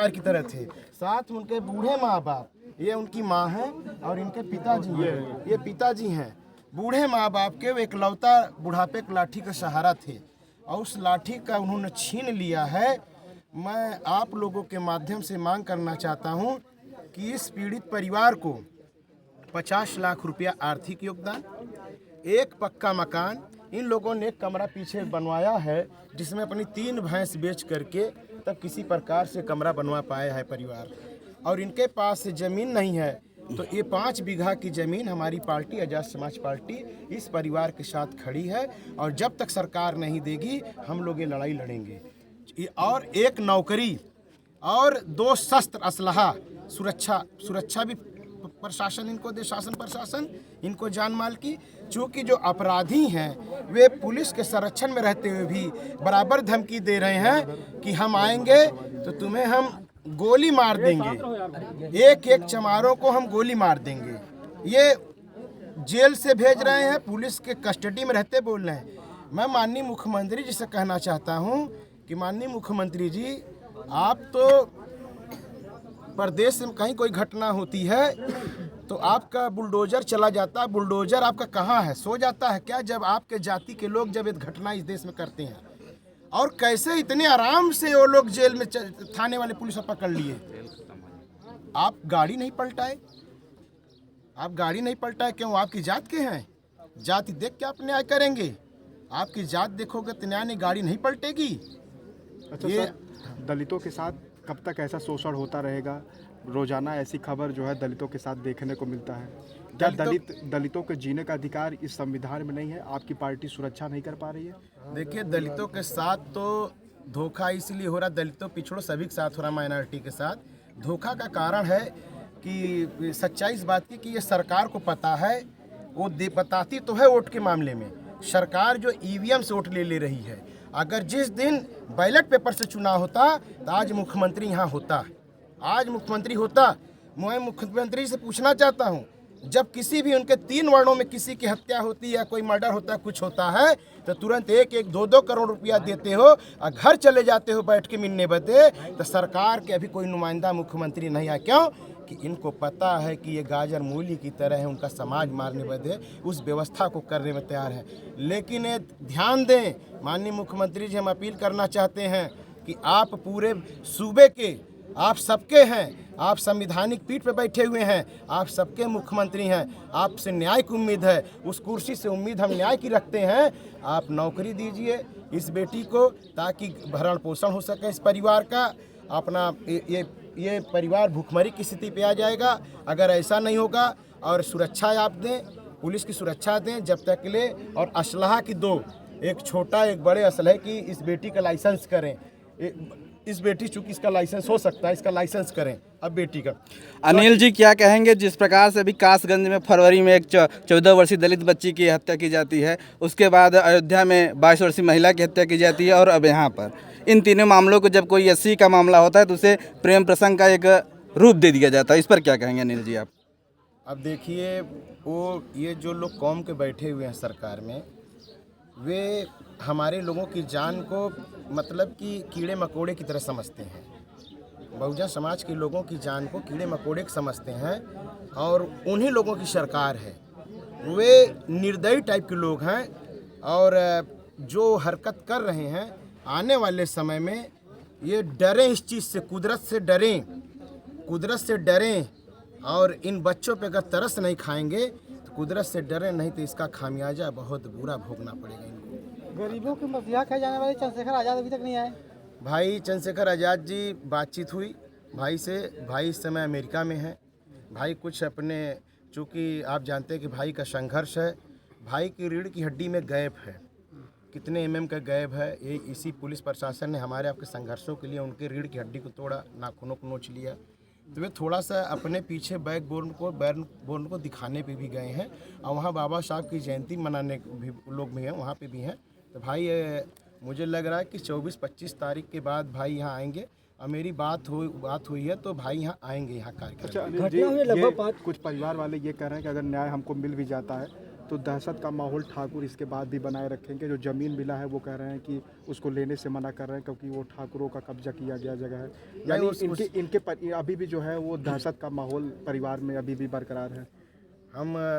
परिवार की तरह थे। साथ में उनके बूढ़े माँ बाप, ये उनकी माँ है और इनके पिताजी हैं, ये पिताजी हैं। बूढ़े माँ बाप के वो एकलौता बुढ़ापे की लाठी का सहारा थे और उस लाठी का उन्होंने छीन लिया है। मैं आप लोगों के माध्यम से मांग करना चाहता हूँ कि इस पीड़ित परिवार को 50 लाख रुपया आर्थिक योगदान, एक पक्का मकान, इन लोगों ने एक कमरा पीछे बनवाया है जिसमें अपनी 3 भैंस बेच करके तब किसी प्रकार से कमरा बनवा पाया है परिवार। और इनके पास ज़मीन नहीं है, तो ये 5 बीघा की ज़मीन हमारी पार्टी आज़ाद समाज पार्टी इस परिवार के साथ खड़ी है और जब तक सरकार नहीं देगी हम लोग ये लड़ाई लड़ेंगे। और एक नौकरी और 2 शस्त्र असलहा, सुरक्षा भी प्रशासन इनको दे, शासन प्रशासन इनको जान माल की। चूँकि जो अपराधी हैं वे पुलिस के संरक्षण में रहते हुए भी बराबर धमकी दे रहे हैं कि हम आएंगे तो तुम्हें हम गोली मार देंगे, एक एक चमारों को हम गोली मार देंगे। ये जेल से भेज रहे हैं, पुलिस के कस्टडी में रहते बोल रहे हैं। मैं माननीय मुख्यमंत्री जी से कहना चाहता हूँ कि माननीय मुख्यमंत्री जी, आप तो प्रदेश में कहीं कोई घटना होती है तो आपका बुलडोजर चला जाता है। बुलडोजर आपका कहाँ है, सो जाता है क्या जब आपके जाति के लोग जब एक घटना इस देश में करते हैं? और कैसे इतने आराम से वो लोग जेल में थाने वाले पुलिस पकड़ लिए। आप गाड़ी नहीं पलटाए, आप गाड़ी नहीं पलटाए, क्यों? आपकी जात के हैं, जाति देख के आप न्याय करेंगे। आपकी जात देखोगे तो न्याय नहीं, गाड़ी नहीं पलटेगी। अच्छा सर, दलितों के साथ कब तक ऐसा शोषण होता रहेगा? रोजाना ऐसी खबर जो है दलितों के साथ देखने को मिलता है। क्या दलितों के जीने का अधिकार इस संविधान में नहीं है? आपकी पार्टी सुरक्षा नहीं कर पा रही है? देखिए, दलितों के साथ तो धोखा इसलिए हो रहा, दलितों पिछड़ों सभी के साथ हो रहा, माइनॉरिटी के साथ धोखा का कारण है कि सच्चाई इस बात की कि ये सरकार को पता है, वो बताती तो है वोट के मामले में। सरकार जो ईवीएम से वोट ले रही है। अगर जिस दिन बैलेट पेपर से चुनाव होता तो आज मुख्यमंत्री यहाँ होता, आज मुख्यमंत्री होता। मैं मुख्यमंत्री से पूछना चाहता हूँ, जब किसी भी उनके 3 वर्णों में किसी की हत्या होती है या कोई मर्डर होता है, कुछ होता है, तो तुरंत 1-1, 2-2 करोड़ रुपया देते हो और घर चले जाते हो बैठ के मिलने बदे। तो सरकार के अभी कोई नुमाइंदा मुख्यमंत्री नहीं आया, क्यों? कि इनको पता है कि ये गाजर मूली की तरह है, उनका समाज मारने बदे उस व्यवस्था को करने में तैयार है। लेकिन ये ध्यान दें, माननीय मुख्यमंत्री जी, हम अपील करना चाहते हैं कि आप पूरे सूबे के, आप सबके हैं, आप संवैधानिक पीठ पे बैठे हुए हैं, आप सबके मुख्यमंत्री हैं, आपसे न्याय की उम्मीद है, उस कुर्सी से उम्मीद हम न्याय की रखते हैं। आप नौकरी दीजिए इस बेटी को ताकि भरण पोषण हो सके इस परिवार का। अपना ये परिवार भूखमरी की स्थिति पे आ जाएगा अगर ऐसा नहीं होगा। और सुरक्षा आप दें, पुलिस की सुरक्षा दें जब तक के लिए, और असलहा की 2, एक छोटा एक बड़े असलहे की इस बेटी का लाइसेंस करें। इस बेटी चूंकि इसका लाइसेंस हो सकता है, इसका लाइसेंस करें अब बेटी का। अनिल जी, क्या कहेंगे जिस प्रकार से अभी कासगंज में फरवरी में एक 14 वर्षीय दलित बच्ची की हत्या की जाती है, उसके बाद अयोध्या में 22 वर्षीय महिला की हत्या की जाती है, और अब यहाँ पर इन तीनों मामलों को जब कोई एससी का मामला होता है तो उसे प्रेम प्रसंग का एक रूप दे दिया जाता है। इस पर क्या कहेंगे अनिल जी आप? अब देखिए, वो ये जो लोग कौम के बैठे हुए हैं सरकार में, वे हमारे लोगों की जान को मतलब कि कीड़े मकोड़े की तरह समझते हैं। बहुजन समाज के लोगों की जान को कीड़े मकोड़े समझते हैं और उन्हीं लोगों की सरकार है। वे निर्दयी टाइप के लोग हैं और जो हरकत कर रहे हैं, आने वाले समय में ये डरें इस चीज़ से, कुदरत से डरें और इन बच्चों पे अगर तरस नहीं खाएंगे तो कुदरत से डरें, नहीं तो इसका खामियाजा बहुत बुरा भोगना पड़ेगा इनको। गरीबों की मसीहा खाए जाने वाले चंद्रशेखर आज़ाद अभी तक नहीं आए। भाई चंद्रशेखर आज़ाद जी, बातचीत हुई भाई से, भाई इस समय अमेरिका में है। भाई कुछ अपने, चूँकि आप जानते हैं कि भाई का संघर्ष है, भाई की रीढ़ की हड्डी में गैप है, कितने mm का गैप है, ये इसी पुलिस प्रशासन ने हमारे आपके संघर्षों के लिए उनके रीढ़ की हड्डी को तोड़ा, नाखूनों को नोच लिया। तो वे थोड़ा सा अपने पीछे बैकबोन को दिखाने पे भी गए हैं और वहाँ बाबा साहब की जयंती मनाने भी लोग भी हैं, वहाँ पे भी हैं। तो भाई मुझे लग रहा है कि 24-25 तारीख के बाद भाई यहाँ आएंगे और मेरी बात हुई है तो भाई यहाँ आएंगे, यहाँ कार्यक्रम। अच्छा, कुछ परिवार वाले ये कह रहे हैं कि अगर न्याय हमको मिल भी जाता है तो दहशत का माहौल ठाकुर इसके बाद भी बनाए रखेंगे। जो ज़मीन मिला है वो कह रहे हैं कि उसको लेने से मना कर रहे हैं क्योंकि वो ठाकुरों का कब्जा किया गया जगह है। यानी इनके अभी भी जो है वो दहशत का माहौल परिवार में अभी भी बरकरार है। हम